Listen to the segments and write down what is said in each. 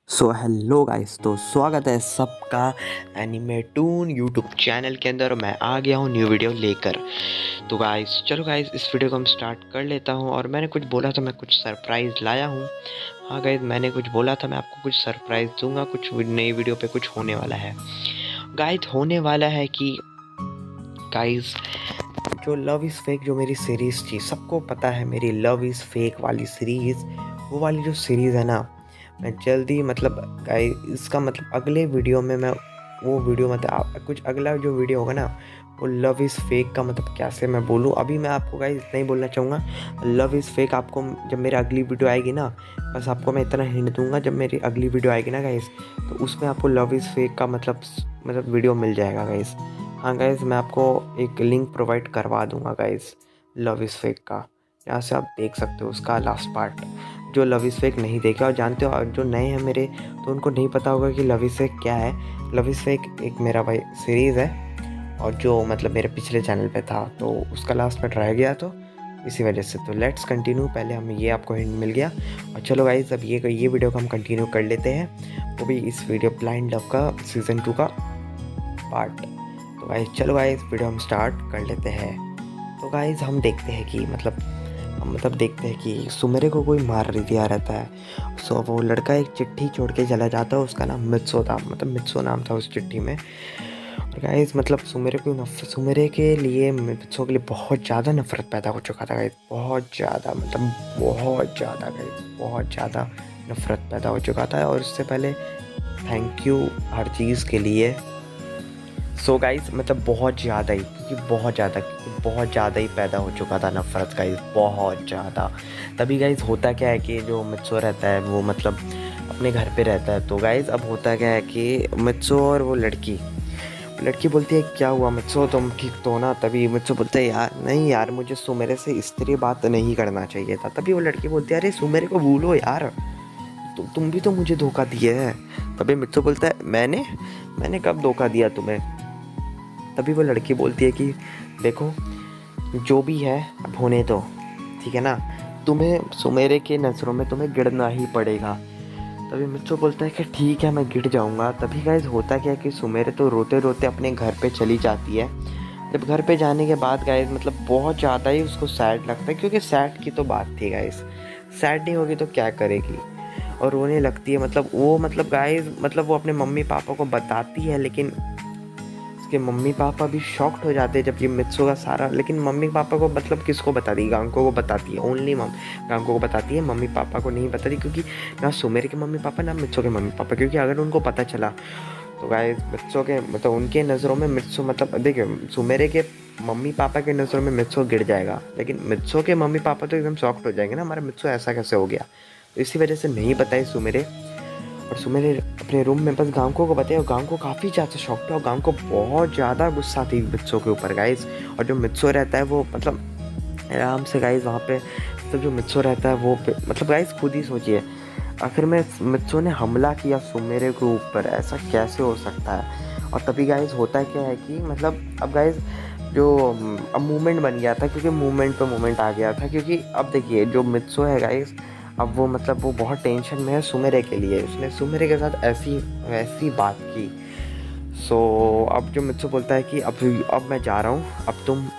So hello guys, तो स्वागत है सबका एनिमेटून यूट्यूब चैनल के अंदर। मैं आ गया हूँ न्यू वीडियो लेकर। तो गाइस चलो गाइस, इस वीडियो को हम स्टार्ट कर लेता हूँ। और मैंने कुछ बोला था, मैं कुछ सरप्राइज़ लाया हूँ। हाँ गाइस, मैंने कुछ बोला था मैं आपको कुछ सरप्राइज़ दूंगा, कुछ नई वीडियो पे कुछ होने वाला है। गाइस होने वाला है कि गाइस जो लव इज़ फेक, जो मेरी सीरीज़ थी, सबको पता है मेरी लव इज़ फेक वाली सीरीज़, वो वाली जो सीरीज़ है ना, मैं जल्दी मतलब गाइस इसका मतलब अगले वीडियो में मैं वो वीडियो मतलब कुछ अगला जो वीडियो होगा ना, वो लव इज़ फेक का मतलब कैसे मैं बोलूँ। अभी मैं आपको गाइस इतना ही बोलना चाहूँगा, लव इज़ फेक आपको जब मेरी अगली वीडियो आएगी ना, बस आपको मैं इतना हिंट दूंगा, जब मेरी अगली वीडियो आएगी ना गाइस, तो उसमें आपको लव इज़ फेक का मतलब वीडियो मिल जाएगा गाइस। हाँ गाइस, मैं आपको एक लिंक प्रोवाइड करवा दूंगा गाइस लव इज़ फेक का, यहाँ से आप देख सकते हो उसका लास्ट पार्ट। जो लव इज़ फेक नहीं देखा और जानते हो, और जो नए हैं मेरे, तो उनको नहीं पता होगा कि लव इज़ फेक क्या है। लव इज़ फेक एक मेरा भाई सीरीज़ है, और जो मतलब मेरे पिछले चैनल पे था, तो उसका लास्ट पार्ट रह गया, तो इसी वजह से। तो लेट्स कंटिन्यू, पहले हमें ये आपको हिंट मिल गया। और चलो गाइस, अब ये वीडियो को हम कंटिन्यू कर लेते हैं, वो भी इस वीडियो ब्लाइंड लव का सीज़न 2 का पार्ट। तो गाइस चलो गाइस, वीडियो हम स्टार्ट कर लेते हैं। तो गाइस हम देखते हैं कि हम देखते हैं कि सुमेरे को कोई मार दिया रहता है। सो वो लड़का एक चिट्ठी छोड़ के चला जाता है, उसका नाम मित्सो था, मतलब मित्सो नाम था उस चिट्ठी में। और गाइस मतलब सुमेरे के लिए, मित्सो के लिए बहुत ज़्यादा नफरत पैदा हो चुका था गाइस, बहुत ज़्यादा, मतलब बहुत ज़्यादा गाइस, बहुत ज़्यादा नफरत पैदा हो चुका था। और उससे पहले थैंक यू हर चीज़ के लिए। सो गाइस मतलब बहुत ज़्यादा ही, क्योंकि बहुत ज़्यादा ही पैदा हो चुका था नफरत गाइस, बहुत ज़्यादा। तभी गाइस होता क्या है कि जो मित्सो रहता है वो मतलब अपने घर पे रहता है। तो गाइस अब होता क्या है कि मित्सो और वो लड़की लड़की बोलती है क्या हुआ मित्सो, तुम ठीक तो हो ना। तभी मित्सो बोलता है यार नहीं यार, मुझे सुमेरे से इस तरह बात नहीं करना चाहिए था। तभी वो लड़की बोलती है अरे सुमेरे को भूलो यार, तुम भी तो मुझे धोखा दिए है। तभी मित्सो बोलता है मैंने मैंने कब धोखा दिया तुम्हें। तभी वो लड़की बोलती है कि देखो जो भी है अब होने दो, ठीक है ना, तुम्हें सुमेरे के नज़रों में तुम्हें गिरना ही पड़ेगा। तभी मित्सो बोलता है कि ठीक है मैं गिर जाऊंगा। तभी गाइस होता क्या है कि सुमेरे तो रोते रोते अपने घर पे चली जाती है। जब घर पे जाने के बाद गाइस मतलब बहुत ज़्यादा ही उसको सैड लगता है, क्योंकि सैड की तो बात थी गाइस, सैड नहीं होगी तो क्या करेगी, और रोने लगती है। मतलब वो मतलब गाइस मतलब वो अपने मम्मी पापा को बताती है, लेकिन उसके मम्मी पापा भी शॉक्ड हो जाते हैं जब ये मित्सो का सारा, लेकिन मम्मी पापा को मतलब किसको बताती है, गांको को बताती है, ओनली गांको को बताती है, मम्मी पापा को नहीं बताती, क्योंकि ना सुमेर के मम्मी पापा ना मित्सो के मम्मी पापा, क्योंकि अगर उनको पता चला तो गाइस मित्सो के मतलब उनके नज़रों में मित्सो मतलब देखिए सुमेरे के मम्मी पापा के नज़रों में मित्सो गिर जाएगा, लेकिन मित्सो के मम्मी पापा तो एकदम शॉक्ड हो जाएंगे ना, हमारा मित्सो ऐसा कैसे हो गया। तो इसी वजह से नहीं बताई सुमेरे। और सुमेर अपने रूम में बस गांको को बताया, और गांको काफ़ी ज़्यादा शॉक था, और गांको बहुत ज़्यादा गुस्सा थी मित्सो के ऊपर गाइस। और जो मित्सो रहता है वो मतलब आराम से गाइस वहाँ पे मतलब जो मित्सो रहता है वो मतलब गाइस खुद ही सोचिए, आखिर में मित्सो ने हमला किया सुमेरे के ऊपर, ऐसा कैसे हो सकता है। और तभी गाइस होता क्या है कि मतलब अब गाइस जो अब मूवमेंट बन गया था, क्योंकि मूवमेंट पे मूवमेंट आ गया था, क्योंकि अब देखिए जो मित्सो है गाइस, अब वो मतलब वो बहुत टेंशन में है सुमेरे के लिए, उसने सुमेरे के साथ ऐसी वैसी बात की। सो अब जो मित्सो बोलता है कि अब मैं जा रहा हूँ,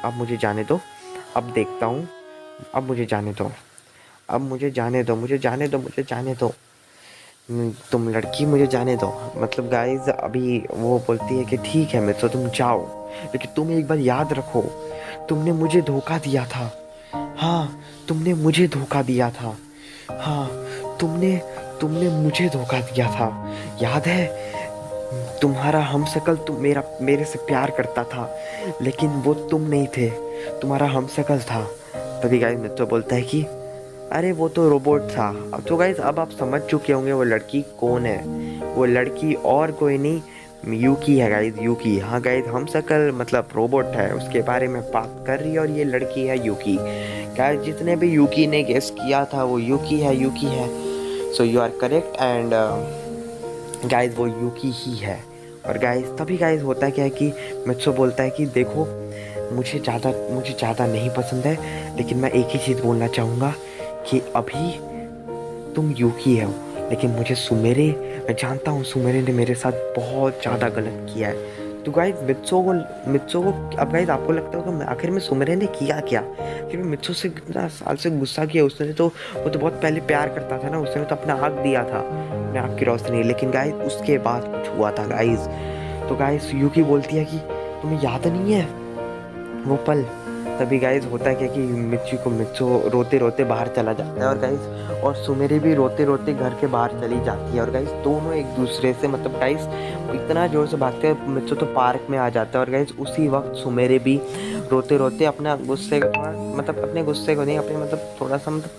अब मुझे जाने दो, अब देखता हूँ, अब मुझे जाने दो, अब मुझे जाने दो, मुझे जाने दो, मुझे जाने दो, तुम लड़की मुझे जाने दो। मतलब गाइस अभी वो बोलती है कि ठीक है मित्सो तुम जाओ, लेकिन तुम एक बार याद रखो, तुमने मुझे धोखा दिया था। हाँ, तुमने मुझे धोखा दिया था। हाँ, तुमने तुमने मुझे धोखा दिया था, याद है। तुम्हारा हमशक्ल तुम मेरे से प्यार करता था, लेकिन वो तुम नहीं थे, तुम्हारा हमशक्ल था। तभी गाइस मित्रो बोलता है कि अरे वो तो रोबोट था। अब तो गाइस अब आप समझ चुके होंगे वो लड़की कौन है। वो लड़की और कोई नहीं, यूकी है गाइस, यूकी। हाँ गाइस हमशक्ल मतलब रोबोट है, उसके बारे में बात कर रही है, और ये लड़की है यूकी। गाइस जितने भी यूकी ने गेस किया था वो यूकी है, यूकी है। So you are correct, and guys वो यूकी ही है। और गाइस तभी गाइस होता क्या है कि मित्सो बोलता है कि देखो मुझे ज़्यादा नहीं पसंद है, लेकिन मैं एक ही चीज़ बोलना चाहूँगा कि अभी तुम यूकी हो, लेकिन मुझे सुमेरे, मैं जानता हूँ सुमेरे ने मेरे साथ बहुत ज़्यादा गलत किया है। तो गाइस मित्सो को अब गाइस आपको लगता होगा मैं आखिर में सुमेरे ने किया क्या, कि मित्सो से कितना साल से गुस्सा किया उसने, तो वो तो बहुत पहले प्यार करता था ना, उसने तो अपना आग दिया था, अपने आग की रोशनी। लेकिन गाइस उसके बाद कुछ हुआ था गाइस। तो गाइस यूकी बोलती है कि तुम्हें याद नहीं है वो पल। तभी गाइज होता है क्या कि मित्सो रोते रोते बाहर चला जाता है, और गाइज और सुमेरी भी रोते रोते घर के बाहर चली जाती है। और गाइज दोनों एक दूसरे से मतलब गाइज इतना जोर से भागते हैं, मित्सो तो पार्क में आ जाता है। और गाइज उसी वक्त सुमेरी भी रोते रोते अपना गुस्से को थोड़ा मतलब अपने गुस्से को नहीं, अपने मतलब थोड़ा सा मतलब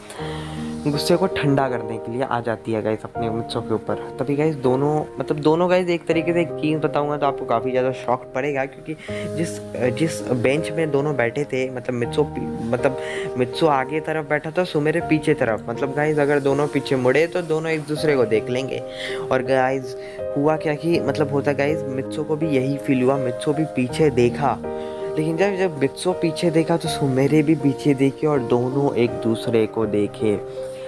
गुस्से को ठंडा करने के लिए आ जाती है गाइस अपने मित्सो के ऊपर। तभी गाइस दोनों गाइस एक तरीके से एक चीज़ बताऊंगा तो आपको काफ़ी ज़्यादा शॉक पड़ेगा, क्योंकि जिस जिस बेंच में दोनों बैठे थे, मतलब मित्सो आगे तरफ बैठा था, सुमेरे पीछे तरफ। मतलब गाइस अगर दोनों पीछे मुड़े तो दोनों एक दूसरे को देख लेंगे। और गाइस हुआ क्या कि मतलब होता गाइस मित्सो को भी यही फील हुआ, मित्सो भी पीछे देखा। लेकिन जब जब मित्सो पीछे देखा तो सुमेरे भी पीछे देखे, और दोनों एक दूसरे को देखे।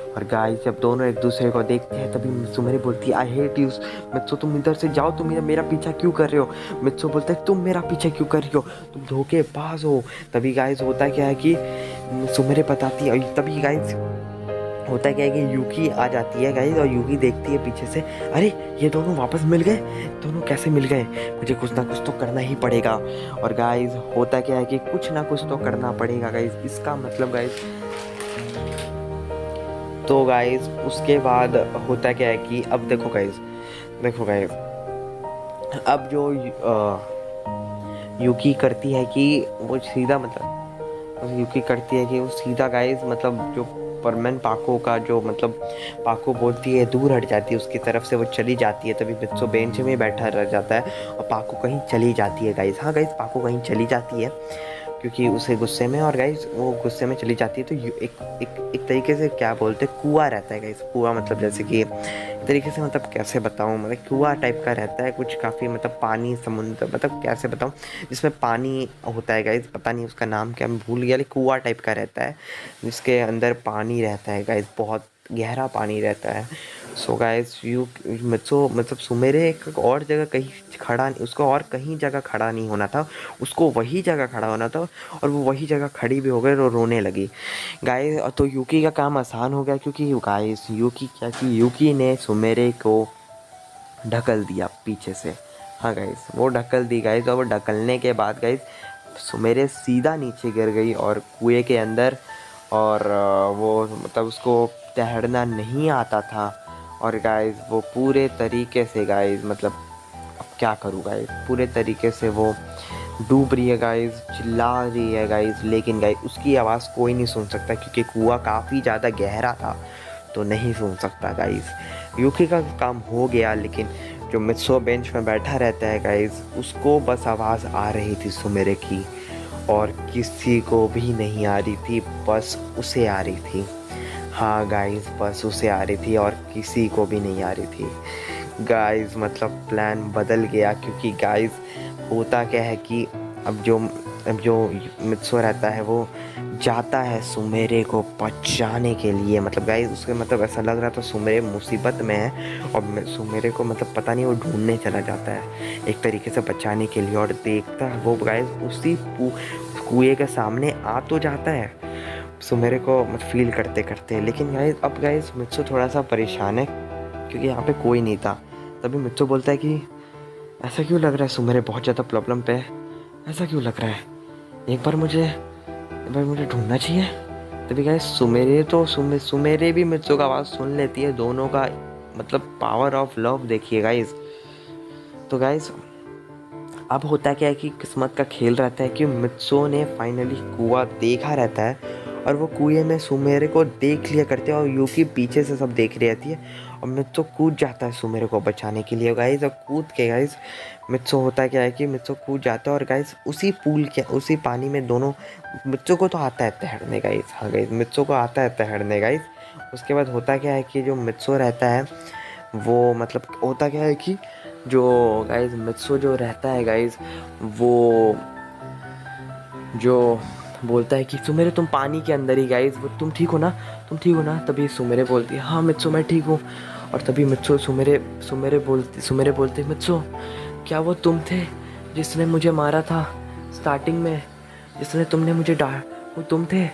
और गाइस जब दोनों एक दूसरे को देखते हैं तभी सुमेरी बोलती है आई हेट यू। मित्सो तुम इधर से जाओ, तुम मेरा पीछा क्यों कर रहे हो। मित्सो बोलता है तुम मेरा पीछा क्यों कर रही हो, तुम धोखेबाज हो। तभी गाइस होता क्या है कि सुमेरी बताती है, तभी गाइस होता क्या है कि यूकी आ जाती है गाइस, और यूकी देखती है पीछे से, अरे ये दोनों वापस मिल गए, दोनों कैसे मिल गए, मुझे कुछ ना कुछ तो करना ही पड़ेगा। और गाइस होता क्या है कि कुछ ना कुछ तो करना पड़ेगा गाइस, इसका मतलब गाइस। तो गाइस उसके बाद होता क्या है कि अब देखो गाइस अब जो यूकी करती है कि वो सीधा मतलब यूकी करती है कि वो सीधा गाइस मतलब जो परमन पाको का जो मतलब पाको बोलती है दूर हट जाती है उसकी तरफ से, वो चली जाती है। तभी मित्सो बेंच में बैठा रह जाता है और पाको कहीं चली जाती है गाइस। हाँ गाइस पाको कहीं चली जाती है क्योंकि उसे गुस्से में, और गाइस वो गुस्से में चली जाती है। तो एक तरीके से क्या बोलते हैं, कुआं रहता है गाइस। कुआं मतलब जैसे कि एक तरीके से मतलब कैसे बताऊं, मतलब कुआं टाइप का रहता है कुछ, काफ़ी मतलब पानी समुद्र मतलब कैसे बताऊं, जिसमें पानी होता है गाइस, पता नहीं उसका नाम क्या मैं भूल गया, लेकिन कुआं टाइप का रहता है जिसके अंदर पानी रहता है गाइस, बहुत गहरा पानी रहता है। सो गाइस यू मतलब सुमेरे एक और जगह कहीं खड़ा नहीं, उसको और कहीं जगह खड़ा नहीं होना था, उसको वही जगह खड़ा होना था। और वो वही जगह खड़ी भी हो गई और रोने लगी गाइस। तो यूकी का काम आसान हो गया, क्योंकि गाइस यूकी क्या की यूकी ने सुमेरे को ढकल दिया पीछे से। हाँ गाइस वो ढकल दी गाइस, और वो ढकलने के बाद गाइस सुमेरे सीधा नीचे गिर गई और कुएं के अंदर। और वो मतलब उसको तैरना नहीं आता था। और गाइस वो पूरे तरीके से गाइस मतलब अब क्या करूँ गाइस, पूरे तरीके से वो डूब रही है गाइस, चिल्ला रही है गाइस, लेकिन गाइस उसकी आवाज़ कोई नहीं सुन सकता क्योंकि कुआं काफ़ी ज़्यादा गहरा था, तो नहीं सुन सकता गाइस। यूकी का काम हो गया, लेकिन जो मित्सो बेंच में बैठा रहता है गाइस उसको बस आवाज़ आ रही थी सुमेरे की, और किसी को भी नहीं आ रही थी, बस उसे आ रही थी। हाँ गाइस बस उसे आ रही थी और किसी को भी नहीं आ रही थी गाइस। मतलब प्लान बदल गया, क्योंकि गाइस होता क्या है कि अब जो मित्सो रहता है वो जाता है सुमेरे को बचाने के लिए। मतलब गाइस उसके मतलब ऐसा लग रहा था सुमेरे मुसीबत में है, और सुमेरे को मतलब पता नहीं वो ढूंढने चला जाता है एक तरीके से बचाने के लिए। और देखता है वो गाइस उसी कुएं के सामने आ तो जाता है सुमेरे को मतलब फील करते करते। लेकिन गाइस मित्सो थोड़ा सा परेशान है क्योंकि यहाँ पे कोई नहीं था। तभी मित्सो बोलता है कि ऐसा क्यों लग रहा है सुमेरे बहुत ज़्यादा प्रॉब्लम पे है, ऐसा क्यों लग रहा है, एक बार मुझे ढूंढना चाहिए। तभी गाइस सुमेरे भी मित्सो का आवाज़ सुन लेती है। दोनों का मतलब पावर ऑफ लव देखिए गाइस। तो गाइस अब होता क्या है कि किस्मत का खेल रहता है कि मित्सो ने फाइनली कुआं देखा रहता है, और वो कुएं में सुमेरे को देख लिया करते हैं, और यूकी पीछे से सब देख रही रहती है। और मित्सो कूद जाता है सुमेरे को बचाने के लिए गाइस, और कूद के गाइस मित्सो होता क्या है कि मित्सो कूद जाता है, और गाइस उसी पानी में दोनों, मित्सो को तो आता है तैरने गाइस। हाँ गाइस मित्सो को आता है तैरने गाइस। उसके बाद होता क्या है कि जो मित्सो रहता है वो मतलब होता क्या है कि जो गाइस मित्सो जो रहता है गाइस वो जो बोलता है कि सुमेरे तुम पानी के अंदर ही गाइस, वो तुम ठीक हो ना, तुम ठीक हो ना। तभी सुमेरे बोलती है हाँ मित्सो मैं ठीक हूँ। और तभी मित्सो सुमेरे बोलते, मित्सो क्या वो तुम थे जिसने मुझे मारा था स्टार्टिंग में, जिसने तुमने मुझे वो तुम थे?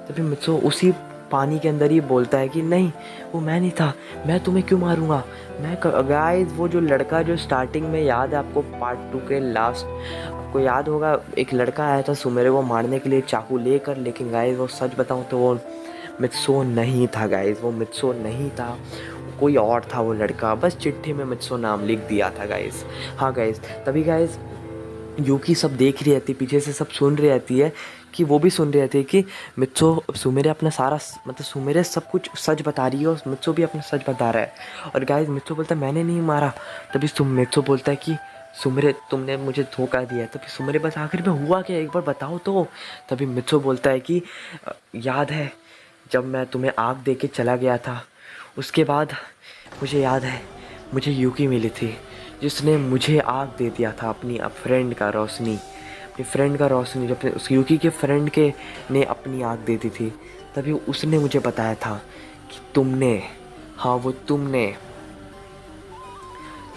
तभी मित्सो उसी पानी के अंदर ही बोलता है कि नहीं, वो मैं नहीं था, मैं तुम्हें क्यों मारूंगा। गाइस वो जो लड़का जो स्टार्टिंग में याद है आपको, पार्ट 2 के लास्ट, आपको याद होगा एक लड़का आया था सुमेरे को मारने के लिए चाकू लेकर, लेकिन गाइस वो सच बताऊं तो वो मित्सो नहीं था गाइस, वो मित्सो नहीं था, कोई और था वो लड़का, बस चिट्ठी में मित्सो नाम लिख दिया था गाइस। हाँ गाइस, तभी गाइस यूकी सब देख रही रहती, पीछे से सब सुन रही रहती है, कि वो भी सुन रही रहती है कि मित्सो सुमेरे अपना सारा मतलब सुमेरे सब कुछ सच बता रही है और मित्सो भी अपना सच बता रहा है। और गाइस मित्सो बोलता है मैंने नहीं मारा। तभी मित्सो बोलता है कि सुमेरे तुमने मुझे धोखा दिया है। तभी सुमेरे बस आखिर में हुआ क्या, एक बार बताओ तो। तभी मित्सो बोलता है कि याद है जब मैं तुम्हें आग दे के चला गया था, उसके बाद मुझे याद है मुझे यूकी मिली थी जिसने मुझे आग दे दिया था, अपनी फ्रेंड का रोशनी, अपनी फ्रेंड का रोशनी, जब उस यूकी के फ्रेंड के ने अपनी आग दे दी थी। तभी उसने मुझे बताया था कि तुमने, हाँ वो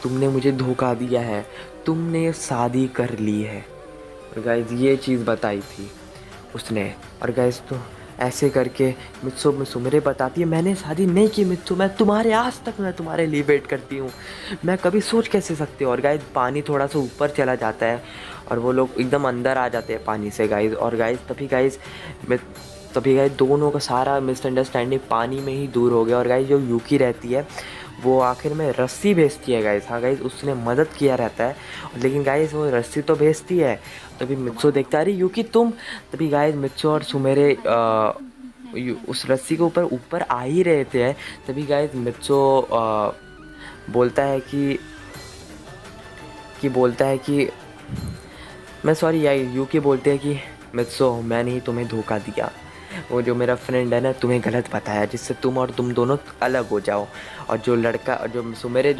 तुमने मुझे धोखा दिया है, तुमने शादी कर ली है। और गाइस ये चीज़ बताई थी उसने। और गाइस तो ऐसे करके मित्सो सुमेरे बताती है मैंने शादी नहीं की मित्सो, मैं तुम्हारे आज तक मैं तुम्हारे लिए वेट करती हूँ, मैं कभी सोच कैसे सकती हूँ। और गाइस पानी थोड़ा सा ऊपर चला जाता है और वो लोग एकदम अंदर आ जाते हैं पानी से गाइस। और गाइस तभी गाइस दोनों का सारा मिसअंडरस्टैंडिंग पानी में ही दूर हो गया। और गाइस जो यूकी रहती है वो आखिर में रस्सी भेजती है गाइस। हाँ गाइस उसने मदद किया रहता है, लेकिन गाइस वो रस्सी तो भेजती है। तभी मित्सो देखता है अरे यूकी तुम। तभी गाइस मित्सो और सुमेरे उस रस्सी के ऊपर आ ही रहे थे। तभी गाइस मित्सो बोलता है कि मैं सॉरी यार, यूकी बोलते हैं कि मित्सो मैंने ही तुम्हें धोखा दिया, वो जो मेरा फ्रेंड है ना तुम्हें गलत बताया जिससे तुम दोनों अलग हो जाओ। और जो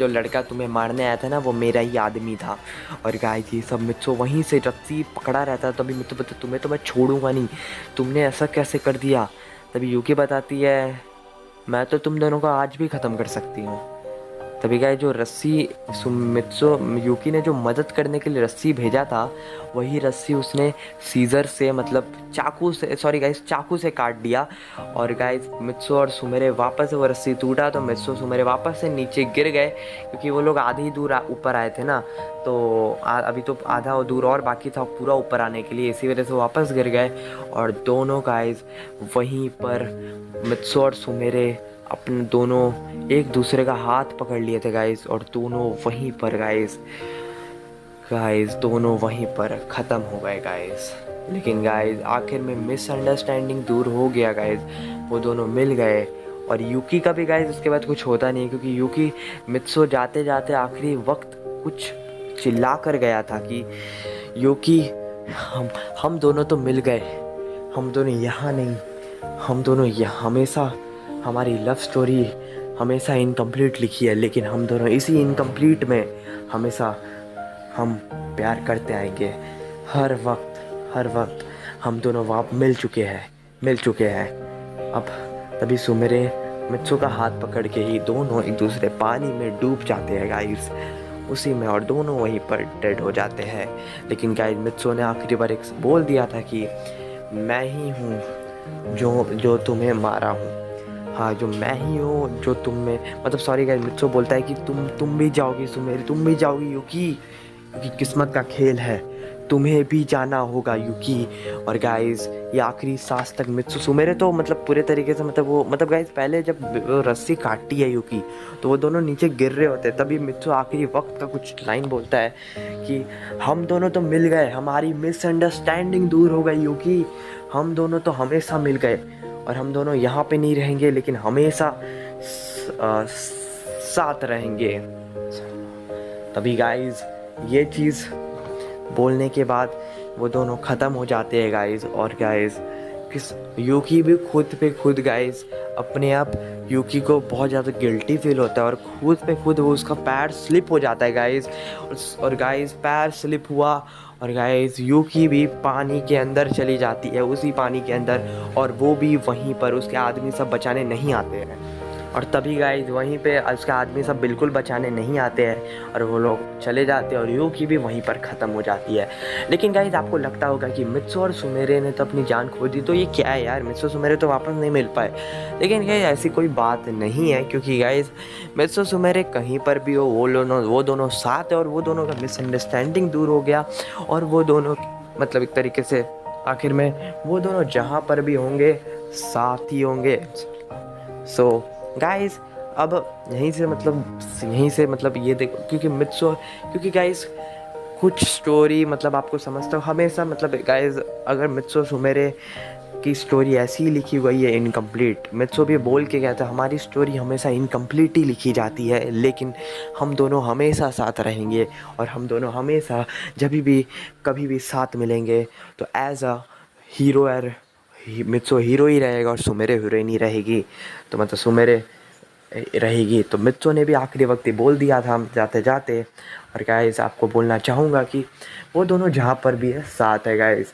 लड़का तुम्हें मारने आया था ना वो मेरा ही आदमी था। और गाइस ये सब मित्सो वहीं से रस्सी पकड़ा रहता, तभी मित्सो बता तुम्हें तो मैं छोड़ूंगा नहीं, तुमने ऐसा कैसे कर दिया। तभी यूकी बताती है मैं तो तुम दोनों को आज भी ख़त्म कर सकती हूँ। तभी गाइस जो रस्सी मित्सो यूकी ने जो मदद करने के लिए रस्सी भेजा था, वही रस्सी उसने सीजर से मतलब चाकू से काट दिया। और गाइस मित्सो और सुमेरे वापस से वो रस्सी टूटा तो मित्सो सुमेरे वापस से नीचे गिर गए, क्योंकि वो लोग आधे ही दूर ऊपर आए थे ना, तो अभी तो आधा दूर और बाकी था पूरा ऊपर आने के लिए, इसी वजह से वापस गिर गए। और दोनों गाइस वहीं पर मित्सो और सुमेरे अपने दोनों एक दूसरे का हाथ पकड़ लिए थे गाइस, और दोनों वहीं पर दोनों वहीं पर ख़त्म हो गए गाइस। लेकिन गाइस आखिर में मिसअंडरस्टैंडिंग दूर हो गया गाइस, वो दोनों मिल गए। और यूकी का भी गाइस उसके बाद कुछ होता नहीं, क्योंकि यूकी मित्सो जाते जाते आखिरी वक्त कुछ चिल्ला कर गया था कि यूकी हम दोनों तो मिल गए, हम दोनों यहाँ नहीं, हम दोनों यहाँ हमेशा, हमारी लव स्टोरी हमेशा इनकम्प्लीट लिखी है, लेकिन हम दोनों इसी इनकम्प्लीट में हमेशा हम प्यार करते आएंगे, हर वक्त हम दोनों मिल चुके हैं अब। तभी सुमेरे मित्सो का हाथ पकड़ के ही दोनों एक दूसरे पानी में डूब जाते हैं गाइस उसी में, और दोनों वहीं पर डेड हो जाते हैं। लेकिन गाइस मित्सो ने आखिरी बार एक बोल दिया था कि मैं ही हूँ जो तुम्हें मारा हूँ, हाँ जो मैं ही हूँ जो तुम में, मतलब सॉरी गाइस मित्सो बोलता है कि तुम भी जाओगी सुमेरे, तुम भी जाओगी यूकी, क्योंकि किस्मत का खेल है, तुम्हें भी जाना होगा यूकी। और गाइस ये आखिरी सांस तक मित्सो सुमेरे तो मतलब पूरे तरीके से मतलब गाइस पहले जब वो रस्सी काटती है यूकी तो वो दोनों नीचे गिर रहे होते हैं, तभी मित्सो आखिरी वक्त का कुछ लाइन बोलता है कि हम दोनों तो मिल गए, हमारी मिसअंडरस्टैंडिंग दूर हो गई यूकी, हम दोनों तो हमेशा मिल गए, और हम दोनों यहाँ पे नहीं रहेंगे लेकिन हमेशा साथ रहेंगे। तभी गाइस ये चीज़ बोलने के बाद वो दोनों ख़त्म हो जाते हैं गाइस। और गाइस यूकी भी खुद गाइस अपने आप यूकी को बहुत ज़्यादा गिल्टी फील होता है, और खुद वो उसका पैर स्लिप हो जाता है गाइस। और गाइस पैर स्लिप हुआ और गाइस यूकी भी पानी के अंदर चली जाती है, उसी पानी के अंदर, और वो भी वहीं पर उसके आदमी सब बचाने नहीं आते हैं। और तभी गाइज वहीं पे उसके आदमी सब बिल्कुल बचाने नहीं आते हैं और वो लोग चले जाते हैं और यूकी भी वहीं पर ख़त्म हो जाती है। लेकिन गाइज आपको लगता होगा कि मित्सु और सुमेरे ने तो अपनी जान खो दी, तो ये क्या है यार, मित्सु सुमेरे तो वापस नहीं मिल पाए। लेकिन गाइज ऐसी कोई बात नहीं है, क्योंकि गाइज मित्सु सुमेरे कहीं पर भी हो वो दोनों साथ है और वो दोनों का मिसअंडरस्टैंडिंग दूर हो गया और वो दोनों मतलब एक तरीके से आखिर में वो दोनों जहाँ पर भी होंगे साथ ही होंगे। सो गाइस अब यहीं से मतलब ये देखो, क्योंकि गाइस कुछ स्टोरी मतलब आपको समझते हो हमेशा मतलब गाइस अगर मित्सो सुमेरे की स्टोरी ऐसी ही लिखी हुई है इनकम्प्लीट। मित्सो भी बोल के गया था हमारी स्टोरी हमेशा इनकम्प्लीट ही लिखी जाती है, लेकिन हम दोनों हमेशा साथ रहेंगे और हम दोनों हमेशा जब भी कभी भी साथ मिलेंगे तो एज अ हीरो और मित्सो हीरो ही रहेगा और सुमेरे हीरोइन ही रहेगी। तो मतलब सुमेरे रहेगी। तो मित्सो ने भी आखिरी वक्त ही बोल दिया था हम जाते जाते। और गाइस आपको बोलना चाहूँगा कि वो दोनों जहाँ पर भी है साथ है गाइस,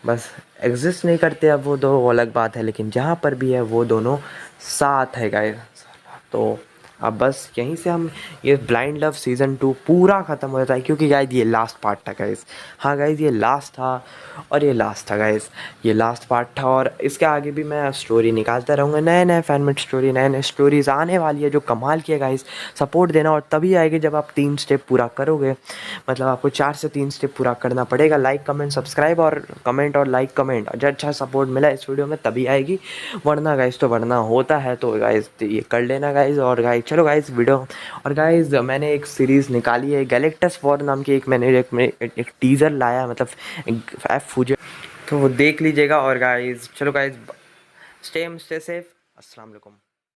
बस एग्जिस्ट नहीं करते अब वो दो, वो अलग बात है, लेकिन जहाँ पर भी है वो दोनों साथ है गाइस। तो अब बस यहीं से हम ये ब्लाइंड लव सीज़न 2 पूरा ख़त्म हो जाता है, क्योंकि गाइस ये लास्ट पार्ट था गाइस। हाँ गाइस ये लास्ट था और ये लास्ट था गाइस, ये लास्ट पार्ट था। और इसके आगे भी मैं स्टोरी निकालता रहूँगा, नए नए फैनमेड स्टोरी, नए नए स्टोरीज़ आने वाली है जो कमाल की है गाइस। सपोर्ट देना और तभी आएगी जब आप 3 स्टेप पूरा करोगे, मतलब आपको 4 से 3 स्टेप पूरा करना पड़ेगा। लाइक कमेंट सब्सक्राइब और कमेंट और लाइक कमेंट, और जो अच्छा सपोर्ट मिला इस वीडियो में तभी आएगी, वरना गाइस तो वरना होता है। तो गाइस ये कर लेना गाइस। और गाइस चलो गाइस वीडियो, और गाइस मैंने एक सीरीज़ निकाली है गैलेक्टस वॉर नाम की, मैंने एक टीज़र लाया, मतलब एफ फूजे, तो वो देख लीजिएगा। और गाइस चलो गाइस स्टे सेफ, अस्सलाम वालेकुम।